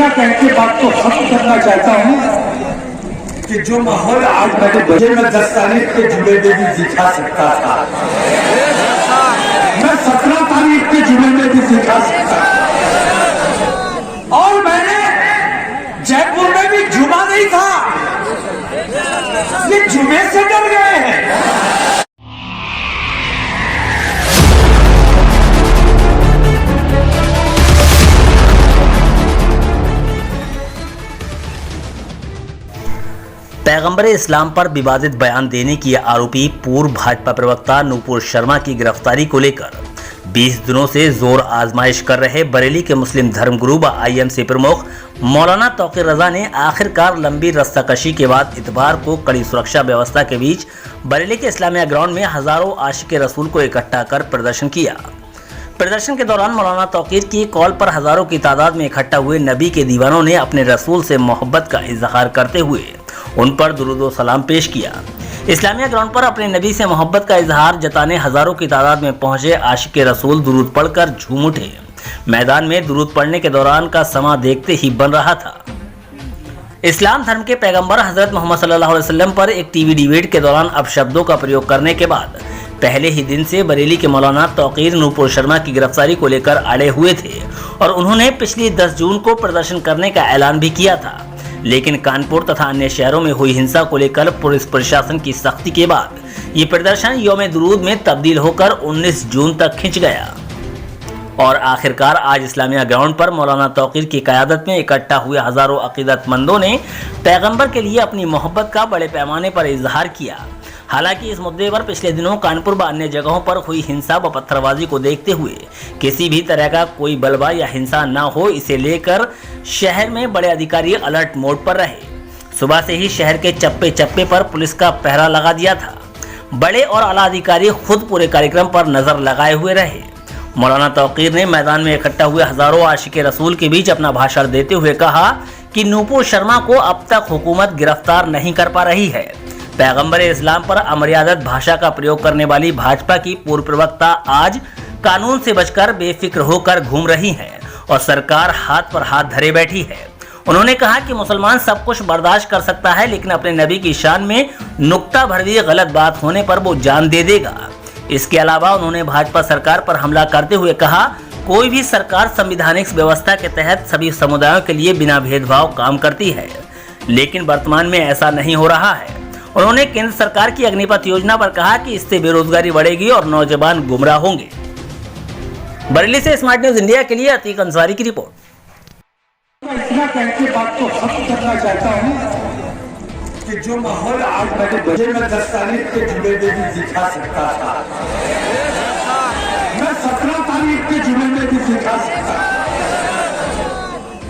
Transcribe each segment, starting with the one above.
इतना कह के बात को खत्म करना चाहता हूँ कि जो माहौल आज मैंने बजे में 10 तारीख के जुमे में भी दिखा सकता था, मैं 17 तारीख के जुमे में भी दिखा सकता था। और मैंने जयपुर में भी जुमा नहीं था, ये जुमे से डर गए हैं। पैगंबर इस्लाम पर विवादित बयान देने की आरोपी पूर्व भाजपा प्रवक्ता नूपुर शर्मा की गिरफ्तारी को लेकर 20 दिनों से जोर आजमाइश कर रहे बरेली के मुस्लिम धर्मगुरु व आईएमसी प्रमुख मौलाना तौकीर रजा ने आखिरकार लंबी रस्साकशी के बाद इतवार को कड़ी सुरक्षा व्यवस्था के बीच बरेली के इस्लामिया ग्राउंड में हजारों आशिक रसूल को इकट्ठा कर प्रदर्शन किया। प्रदर्शन के दौरान मौलाना तौकीर की कॉल पर हजारों की तादाद में इकट्ठा हुए नबी के दीवानों ने अपने रसूल से मोहब्बत का इजहार करते हुए उन पर दुरूद व सलाम पेश किया। इस्लामिया ग्राउंड पर अपने नबी से मोहब्बत का इजहार जताने हजारों की तादाद में पहुंचे आशिक रसूल दुरूद पढ़कर झूम उठे। मैदान में दुरूद पढ़ने के दौरान का समा देखते ही बन रहा था। इस्लाम धर्म के पैगंबर हजरत मोहम्मद सल्लल्लाहु अलैहि वसल्लम पर एक टीवी डिबेट के दौरान अपशब्दों का प्रयोग करने के बाद पहले ही दिन से बरेली के मौलाना तौकीर नूपुर शर्मा की गिरफ्तारी को लेकर अड़े हुए थे और उन्होंने पिछली 10 जून को प्रदर्शन करने का ऐलान भी किया था। लेकिन कानपुर तथा अन्य शहरों में हुई हिंसा को लेकर पुलिस प्रशासन की सख्ती के बाद ये प्रदर्शन यौम दुरूद में तब्दील होकर 19 जून तक खिंच गया और आखिरकार आज इस्लामिया ग्राउंड पर मौलाना तौकीर की क़यादत में इकट्ठा हुए हजारों अकीदतमंदों ने पैगंबर के लिए अपनी मोहब्बत का बड़े पैमाने पर इजहार किया। हालांकि इस मुद्दे पर पिछले दिनों कानपुर व अन्य जगहों पर हुई हिंसा व पत्थरबाजी को देखते हुए किसी भी तरह का कोई बलवा या हिंसा न हो, इसे लेकर शहर में बड़े अधिकारी अलर्ट मोड पर रहे। सुबह से ही शहर के चप्पे चप्पे पर पुलिस का पहरा लगा दिया था। बड़े और आला अधिकारी खुद पूरे कार्यक्रम पर नजर लगाए हुए रहे। मौलाना तौकीर ने मैदान में इकट्ठा हुए हजारों आशिक रसूल के बीच अपना भाषण देते हुए कहा कि नूपुर शर्मा को अब तक हुकूमत गिरफ्तार नहीं कर पा रही है। पैगंबर इस्लाम पर अमर्यादित भाषा का प्रयोग करने वाली भाजपा की पूर्व प्रवक्ता आज कानून से बचकर बेफिक्र होकर घूम रही हैं और सरकार हाथ पर हाथ धरे बैठी है। उन्होंने कहा कि मुसलमान सब कुछ बर्दाश्त कर सकता है, लेकिन अपने नबी की शान में नुक्ता भर भी गलत बात होने पर वो जान दे देगा। इसके अलावा उन्होंने भाजपा सरकार पर हमला करते हुए कहा, कोई भी सरकार संवैधानिक व्यवस्था के तहत सभी समुदायों के लिए बिना भेदभाव काम करती है, लेकिन वर्तमान में ऐसा नहीं हो रहा है। उन्होंने केंद्र सरकार की अग्निपथ योजना पर कहा कि इससे बेरोजगारी बढ़ेगी और नौजवान गुमराह होंगे। बरेली से स्मार्ट न्यूज इंडिया के लिए अतीक अंसारी की रिपोर्ट। इतना कह के बात को खत्म करना चाहता हूँ कि जो माहौल आज मैंने बजे में 10 तारीख के जुमे में भी दिखा सकता था, मैं 17 तारीख के जुमे में भी दिखा सकता था।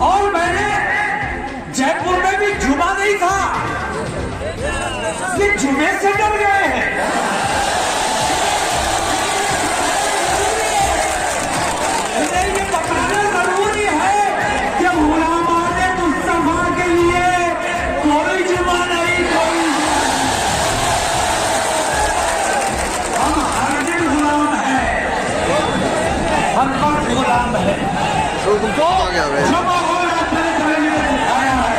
और मैंने जयपुर में भी जुमा नहीं था, ये जुमे से डर गए हैं। ये बताना जरूरी है कि गुलामाने मुस्तफा के लिए कोई जुमा नहीं, कोई हम हर दिन गुलाम है, हर वक्त गुलाम है। जुमा हो दिखाया है।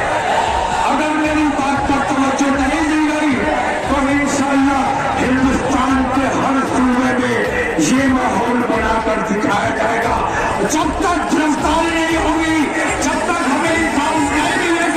अगर मेरी बात पर तवज्जो नहीं दी गई तो इंशाअल्लाह हिंदुस्तान के हर सूबे में ये माहौल बनाकर दिखाया जाएगा। जब तक गिरफ्तारी नहीं होगी, जब तक हमें इंसाफ नहीं मिलेगा,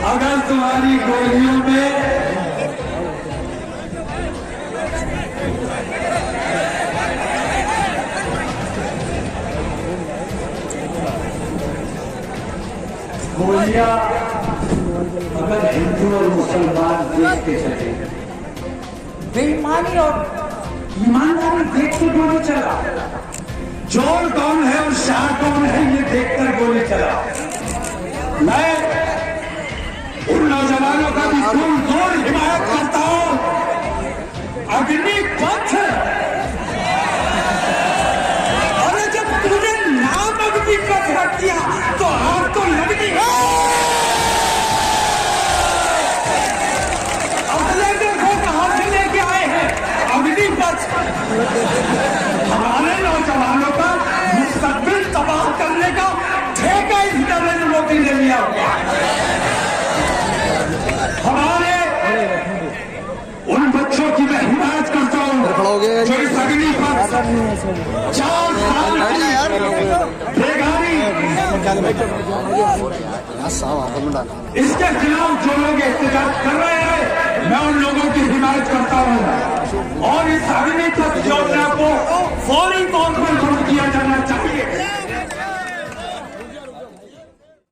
अगर तुम्हारी गोलियों में गोलियां अगर हिंदू और मुसलमान देख के चले, बेईमानी और ईमानदारी देख के गोली चला, जोर कौन है और शाह कौन है ये देखकर गोली चला। मैं उन नौजवानों का भी जोर हिमायत करता हूं अग्निपथ। अरे जब तूने नाम अग्निपथ रख दिया तो आग तो लगनी है। अगले देखो कहां से लेके आए हैं अग्निपथ। हमारे नौजवानों का मुस्तकबिल तबाह करने का ठेका इस नरेंद्र मोदी ने लिया हुआ है। हमारे उन बच्चों की मैं हिमायत करता हूँ जो इस अग्निपथ 4 साल बेगारी इसके खिलाफ जो लोग एहतजाज कर रहे हैं मैं उन लोगों की हिमायत करता हूँ और इस अग्निपथ योजना को फौरी तौर पर बंद किया जाना चाहिए।